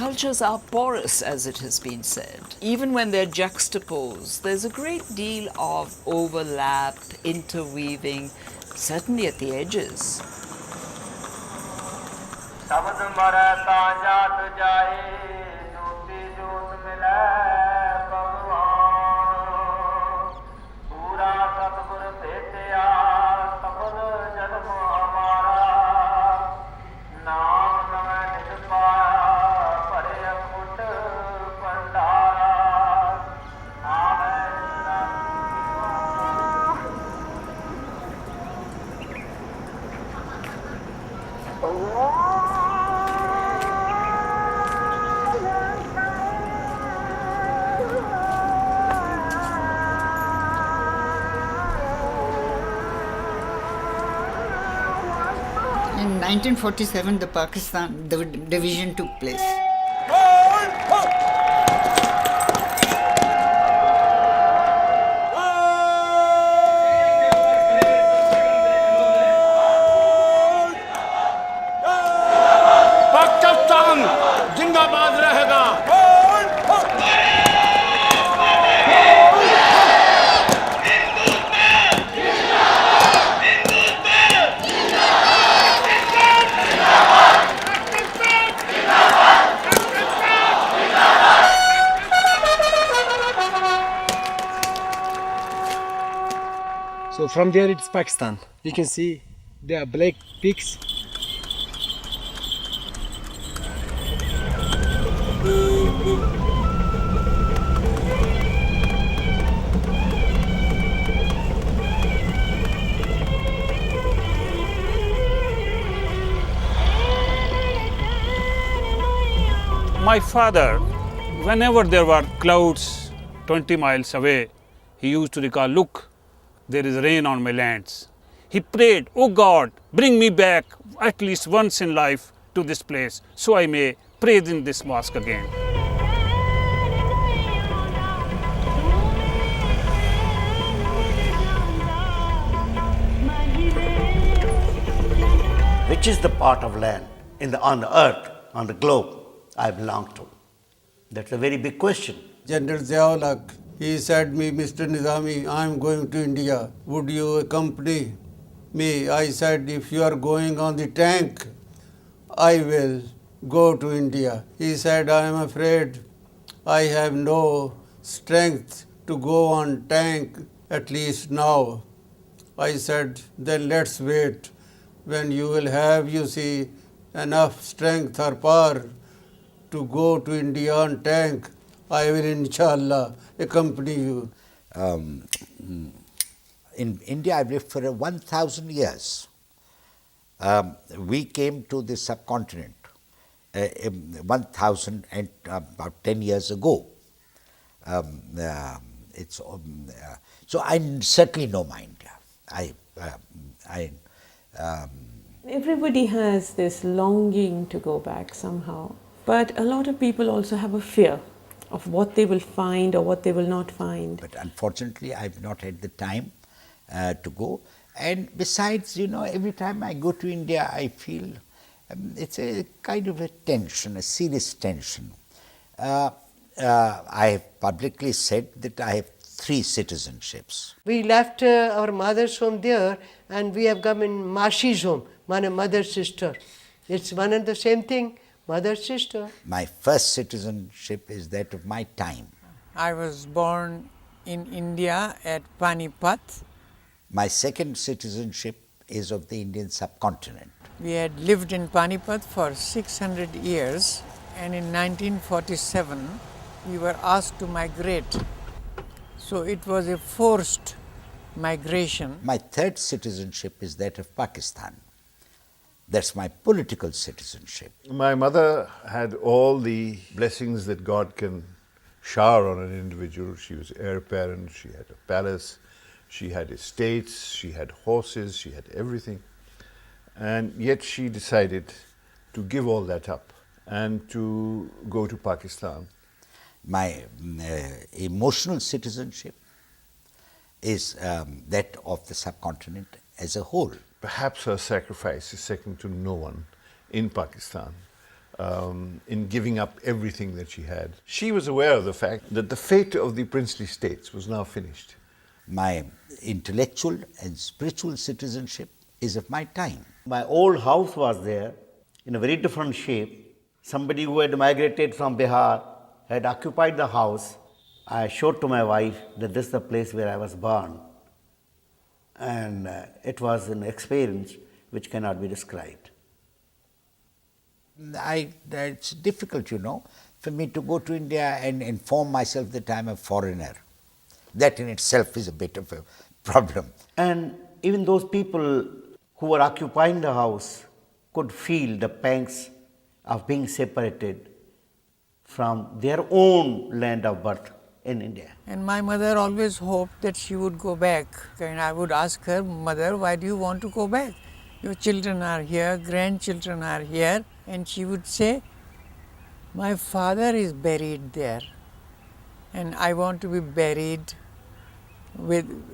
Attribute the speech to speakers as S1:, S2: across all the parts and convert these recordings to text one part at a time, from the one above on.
S1: cultures are porous, as it has been said. Even when they're juxtaposed, there's a great deal of overlap, interweaving, certainly at the edges.
S2: In 1947, the division took place.
S3: Pakistan जिंदाबाद रहेगा।
S4: So from there it's Pakistan. You can see there are black peaks.
S3: My father, whenever there were clouds 20 miles away, he used to recall, look, there is rain on my lands. He prayed, oh God, bring me back at least once in life to this place so I may pray in this mosque again.
S5: Which is the part of land on the earth, on the globe, I belong to? That's a very big question.
S6: General Ziaul, he said me, Mr. Nizami, I am going to India. Would you accompany me? I said, if you are going on the tank, I will go to India. He said, I am afraid I have no strength to go on tank, at least now. I said, then let's wait. When you will have, you see, enough strength or power to go to India on tank, I will inshallah accompany you.
S7: In India, I've lived for 1,000 years. We came to the subcontinent 1,000 and about 10 years ago. So I certainly know my India.
S8: Everybody has this longing to go back somehow, but a lot of people also have a fear of what they will find or what they will not find.
S7: But unfortunately, I've not had the time to go. And besides, every time I go to India, I feel it's a kind of a tension, a serious tension. I have publicly said that I have 3 citizenships.
S9: We left our mother's home there and we have come in Mashi's home, my mother's sister. It's one and the same thing, mother's sister.
S7: My first citizenship is that of my time.
S10: I was born in India at Panipat.
S7: My second citizenship is of the Indian subcontinent.
S10: We had lived in Panipat for 600 years, and in 1947 we were asked to migrate. So it was a forced migration.
S7: My third citizenship is that of Pakistan. That's my political citizenship.
S11: My mother had all the blessings that God can shower on an individual. She was heir apparent, she had a palace, she had estates, she had horses, she had everything. And yet she decided to give all that up and to go to Pakistan.
S7: My emotional citizenship is that of the subcontinent as a whole.
S11: Perhaps her sacrifice is second to no one in Pakistan. in giving up everything that she had. She was aware of the fact that the fate of the princely states was now finished.
S7: My intellectual and spiritual citizenship is of my time.
S5: My old house was there in a very different shape. Somebody who had migrated from Bihar had occupied the house. I showed to my wife that this is the place where I was born. And it was an experience which cannot be described.
S7: It's difficult, for me to go to India and inform myself that I'm a foreigner. That in itself is a bit of a problem.
S5: And even those people who were occupying the house could feel the pangs of being separated from their own land of birth in India.
S10: And my mother always hoped that she would go back. And I would ask her, Mother, why do you want to go back? Your children are here, grandchildren are here. And she would say, my father is buried there. And I want to be buried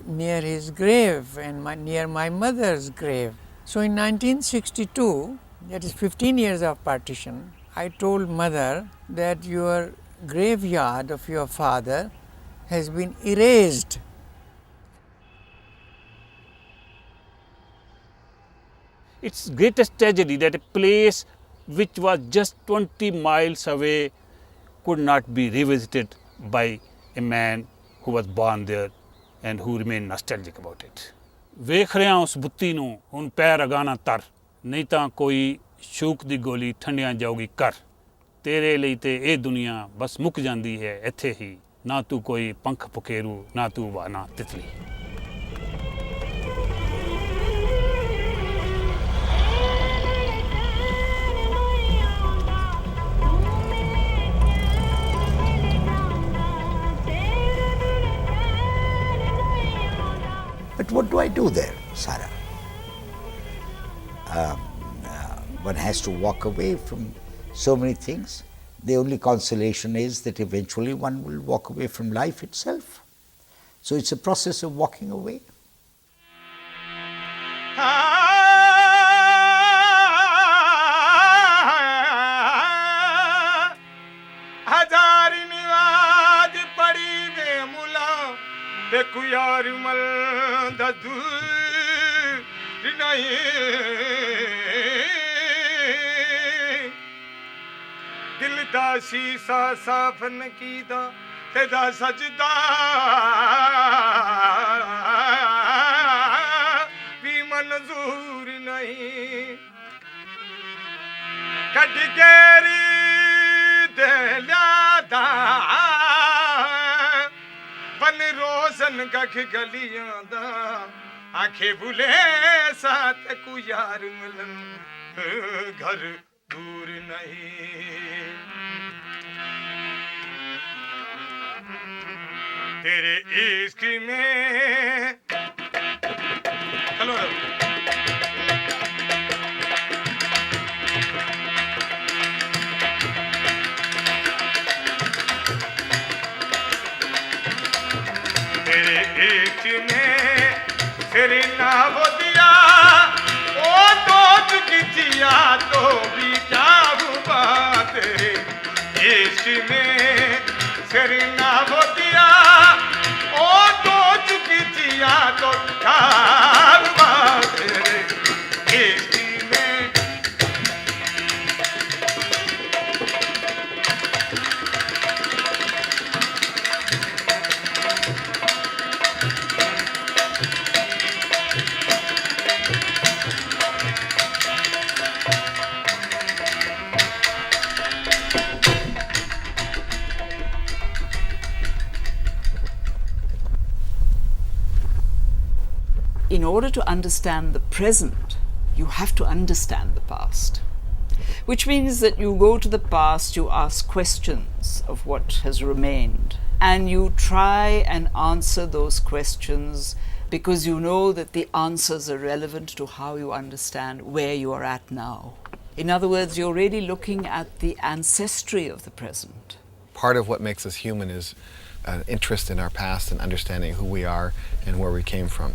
S10: near his grave and near my mother's grave. So in 1962, that is 15 years of partition, I told Mother that your graveyard of your father has been erased.
S3: It's greatest tragedy that a place which was just 20 miles away could not be revisited by a man who was born there and who remained nostalgic about it. ਵੇਖ ਰਿਹਾ ਉਸ ਬੁੱਤੀ ਨੂੰ ਹੁਣ ਪੈਰ ਅਗਾਣਾ ਤਰ ਨਹੀਂ ਤਾਂ ਕੋਈ ਸ਼ੂਕ ਦੀ ਗੋਲੀ ਠੰਡਿਆਂ ਜਾਊਗੀ ਕਰ ਤੇਰੇ ਲਈ ਤੇ ਇਹ ਦੁਨੀਆ ਬਸ ਮੁੱਕ ਜਾਂਦੀ ਹੈ ਇੱਥੇ ਹੀ ਨਾ ਤੂੰ ਕੋਈ ਪੰਖ ਪੁਕੇਰੂ ਨਾ ਤੂੰ wanna ਤਿਤਲੀ
S7: But what do I do there, Sarah? One has to walk away from so many things. The only consolation is that eventually one will walk away from life itself. So it's a process of walking away.
S12: दिल दा शीशा साफ न कीदा तेदा सजदा भी मंजूर नहीं cut गेरी दे लियादा बन रोशन कख गलियां दा आंखें बुले साथ को यार मिलन घर दूर नहीं तेरे इश्क में चलो तेरे इश्क में फिर ना वो दिया ओ तो चुकी जिया तो भी क्या हुआ तेरे इश्क में फिर ना वो दिया ओ तो चुकी जिया तो क्या हुआ तेरे इश्क में
S1: In order to understand the present, you have to understand the past. Which means that you go to the past, you ask questions of what has remained, and you try and answer those questions because you know that the answers are relevant to how you understand where you are at now. In other words, you're really looking at the ancestry of the present.
S13: Part of what makes us human is an interest in our past and understanding who we are and where we came from.